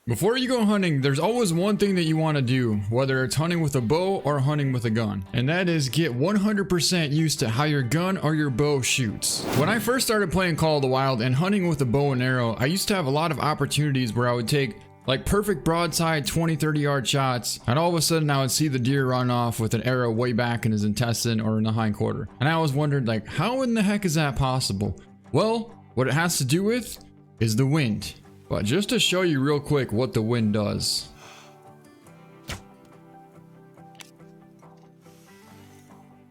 Before you go hunting, there's always one thing that you want to do, whether it's hunting with a bow or hunting with a gun, and that is get 100% used to how your gun or your bow shoots. When I first started playing Call of the Wild and hunting with a bow and arrow, I used to have a lot of opportunities where I would take like perfect broadside 20-30 yard shots, and all of a sudden I would see the deer run off with an arrow way back in his intestine or in the hind quarter. And I always wondered, like, how in the heck is that possible? Well, what it has to do with is the wind. But just to show you real quick what the wind does.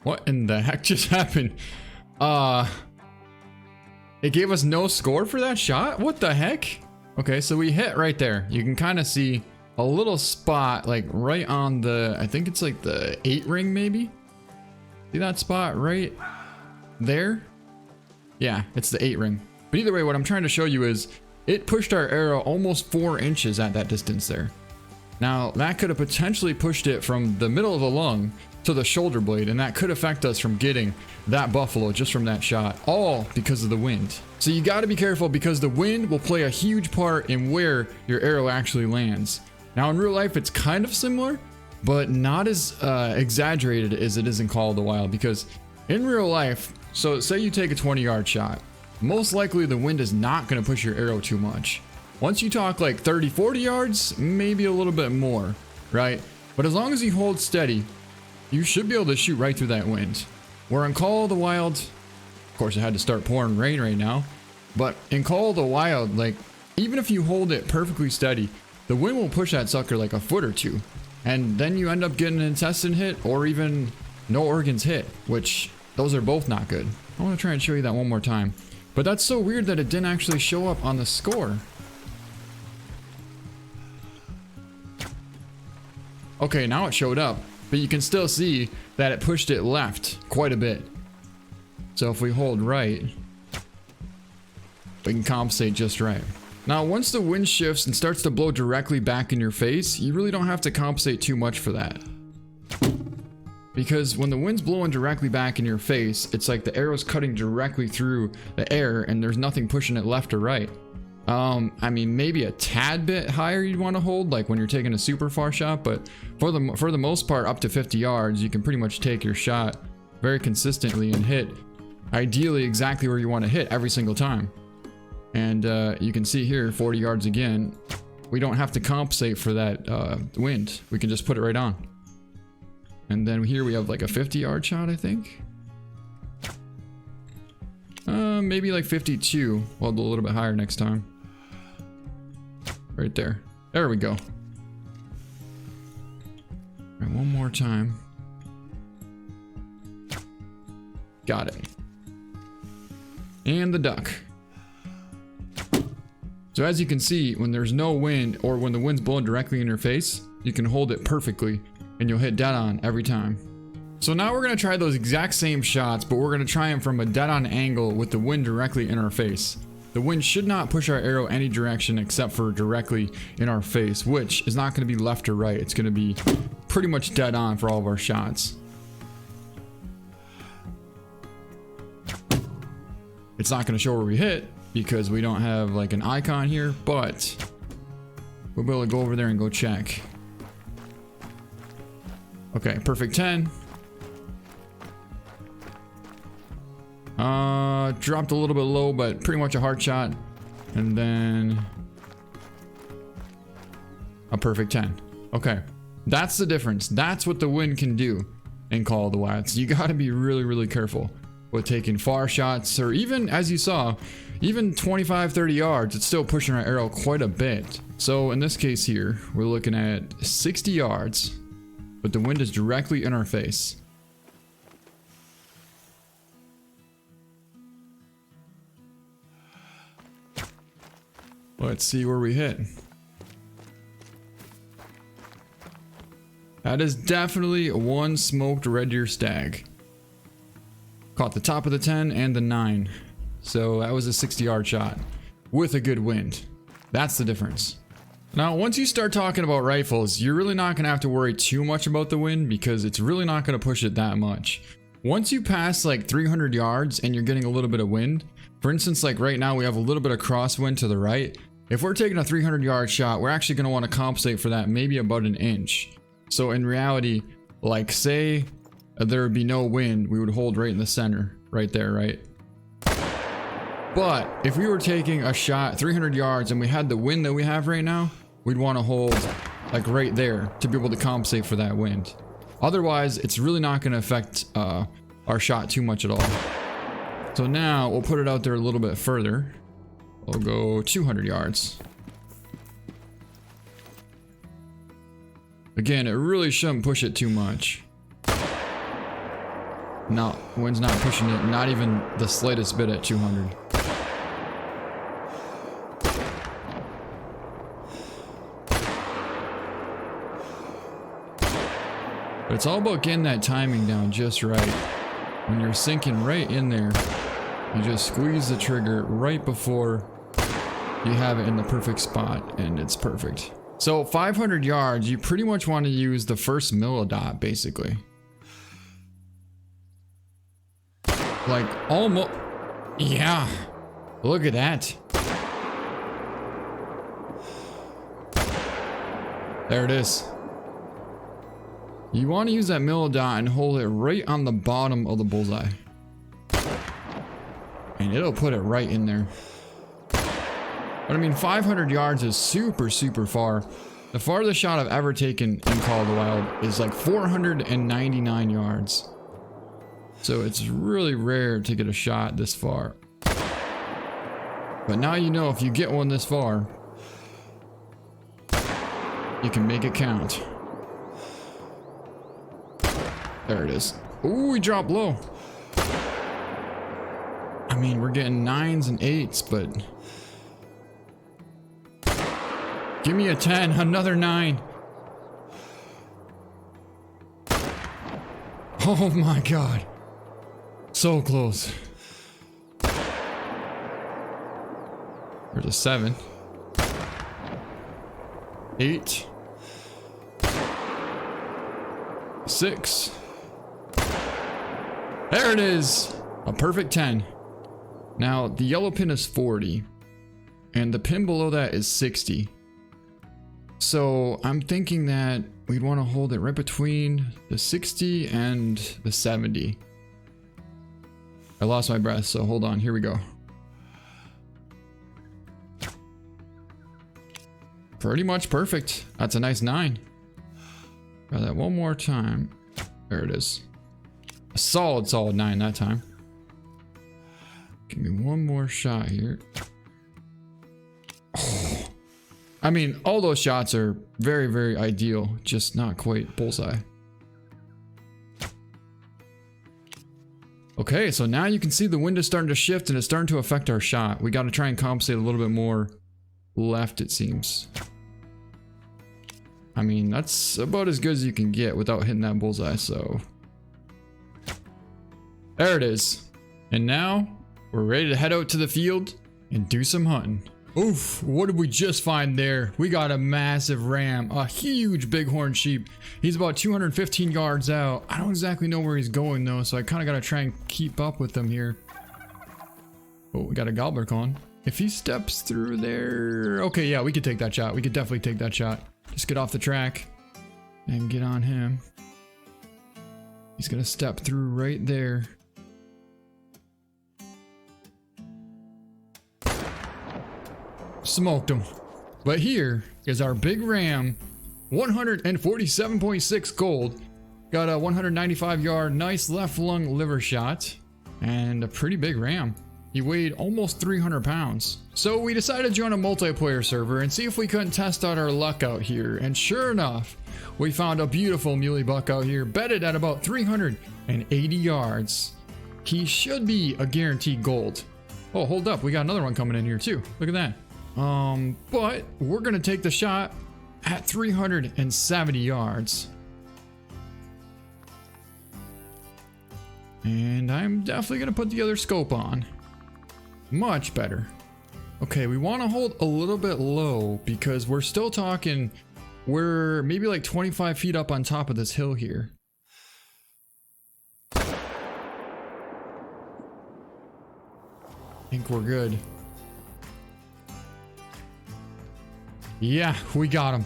What in the heck just happened? It gave us no score for that shot? What the heck? Okay, so we hit right there. You can kind of see a little spot like right on the, I think it's like the 8 ring maybe? See that spot right there? Yeah, it's the 8 ring. But either way, what I'm trying to show you is it pushed our arrow almost 4 inches at that distance there. Now, that could have potentially pushed it from the middle of the lung to the shoulder blade, and that could affect us from getting that buffalo just from that shot, all because of the wind. So you got to be careful because the wind will play a huge part in where your arrow actually lands. Now, in real life, it's kind of similar, but not as exaggerated as it is in Call of the Wild, because in real life, so say you take a 20-yard shot, most likely the wind is not going to push your arrow too much. Once you talk like 30-40 yards, maybe a little bit more, right? But as long as you hold steady, you should be able to shoot right through that wind. Where in Call of the Wild, of course it had to start pouring rain right now, but in Call of the Wild, like, even if you hold it perfectly steady, the wind will push that sucker like a foot or two, and then you end up getting an intestine hit or even no organs hit, which those are both not good. I want to try and show you that one more time. But that's so weird that it didn't actually show up on the score. Okay, now it showed up, but you can still see that it pushed it left quite a bit. So if we hold right, we can compensate just right. Now, once the wind shifts and starts to blow directly back in your face, you really don't have to compensate too much for that. Because when the wind's blowing directly back in your face, it's like the arrow's cutting directly through the air and there's nothing pushing it left or right. I mean, maybe a tad bit higher you'd want to hold, like when you're taking a super far shot, but for the most part, up to 50 yards, you can pretty much take your shot very consistently and hit ideally exactly where you want to hit every single time. And you can see here, 40 yards again, we don't have to compensate for that wind. We can just put it right on. And then here we have like a 50-yard shot, I think. Maybe like 52. We'll do a little bit higher next time. Right there. There we go. All right, one more time. Got it. And the duck. So as you can see, when there's no wind or when the wind's blowing directly in your face, you can hold it perfectly and you'll hit dead on every time. So now we're going to try those exact same shots, but we're going to try them from a dead on angle with the wind directly in our face. The wind should not push our arrow any direction except for directly in our face, which is not going to be left or right. It's going to be pretty much dead on for all of our shots. It's not going to show where we hit because we don't have like an icon here, but we'll be able to go over there and go check. Okay, perfect 10. Dropped a little bit low, but pretty much a hard shot. And then a perfect 10. Okay, that's the difference. That's what the wind can do in Call of the Wild. So you gotta be really, really careful with taking far shots, or even, as you saw, even 25-30 yards, it's still pushing our arrow quite a bit. So in this case here, we're looking at 60 yards, but the wind is directly in our face. Let's see where we hit. That is definitely one smoked red deer stag. Caught the top of the 10 and the 9. So that was a 60-yard shot with a good wind. That's the difference. Now, once you start talking about rifles, you're really not going to have to worry too much about the wind because it's really not going to push it that much. Once you pass like 300 yards and you're getting a little bit of wind, for instance, like right now we have a little bit of crosswind to the right, if we're taking a 300-yard shot, we're actually going to want to compensate for that maybe about an inch. So in reality, like say there would be no wind, we would hold right in the center, right there, right? But if we were taking a shot 300 yards and we had the wind that we have right now, we'd want to hold like right there to be able to compensate for that wind. Otherwise, it's really not going to affect our shot too much at all. So now we'll put it out there a little bit further. We'll go 200 yards. Again, it really shouldn't push it too much. No, wind's not pushing it, not even the slightest bit at 200. But it's all about getting that timing down just right. When you're sinking right in there, you just squeeze the trigger right before you have it in the perfect spot, and it's perfect. So 500 yards, you pretty much want to use the first millidot, basically. Like almost, yeah, look at that. There it is. You want to use that millidot and hold it right on the bottom of the bullseye. And it'll put it right in there. But I mean, 500 yards is super, super far. The farthest shot I've ever taken in Call of the Wild is like 499 yards. So it's really rare to get a shot this far. But now you know if you get one this far, you can make it count. There it is. Ooh, we dropped low. I mean, we're getting 9s and 8s, but... Give me a 10, another 9. Oh my god. So close. There's a 7. 8. 6. There it is. A perfect 10. Now, the yellow pin is 40. And the pin below that is 60. So I'm thinking that we'd want to hold it right between the 60 and the 70. I lost my breath, so hold on. Here we go. Pretty much perfect. That's a nice 9. Try that one more time. There it is. A solid 9 that time. Give me one more shot here. Oh. I mean, all those shots are very, very ideal, just not quite bullseye. Okay, so now you can see the wind is starting to shift and it's starting to affect our shot. We got to try and compensate a little bit more left, it seems. I mean, that's about as good as you can get without hitting that bullseye, so... There it is. And now, we're ready to head out to the field and do some hunting. Oof, what did we just find there? We got a massive ram, a huge bighorn sheep. He's about 215 yards out. I don't exactly know where he's going though, so I kind of got to try and keep up with him here. Oh, we got a gobbler Kohn. If he steps through there... Okay, yeah, we could take that shot. We could definitely take that shot. Just get off the track and get on him. He's gonna step through right there. Smoked him. But here is our big ram, 147.6 gold. Got a 195 yard nice left lung liver shot and a pretty big ram. He weighed almost 300 pounds. So we decided to join a multiplayer server and see if we couldn't test out our luck out here. And sure enough, we found a beautiful muley buck out here, bedded at about 380 yards. He should be a guaranteed gold. Oh, hold up, we got another one coming in here too. Look at that. But we're gonna take the shot at 370 yards. And I'm definitely gonna put the other scope on. Much better. Okay, we want to hold a little bit low because we're still talking, we're maybe like 25 feet up on top of this hill here. I think we're good. Yeah, we got him.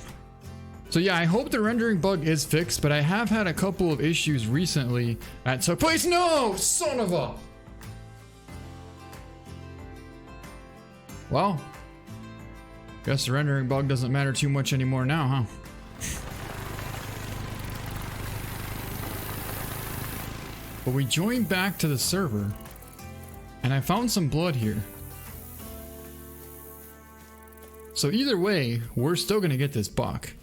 So yeah, I hope the rendering bug is fixed, but I have had a couple of issues recently that took place. No, son of a... Well, guess the rendering bug doesn't matter too much anymore now, huh? But we joined back to the server, and I found some blood here. So either way, we're still gonna get this buck.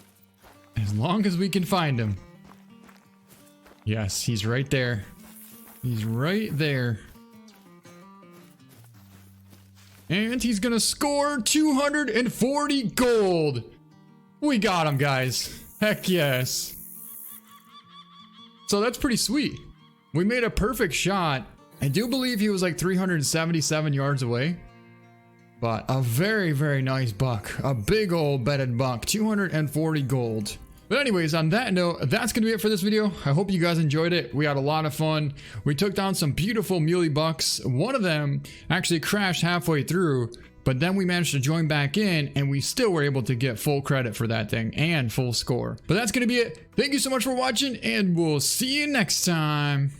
As long as we can find him. Yes, he's right there. He's right there. And he's gonna score 240 gold. We got him, guys. Heck yes. So that's pretty sweet. We made a perfect shot. I do believe he was like 377 yards away. But a very, very nice buck. A big old bedded buck. 240 gold. But anyways, on that note, that's going to be it for this video. I hope you guys enjoyed it. We had a lot of fun. We took down some beautiful muley bucks. One of them actually crashed halfway through, but then we managed to join back in and we still were able to get full credit for that thing and full score. But that's going to be it. Thank you so much for watching and we'll see you next time.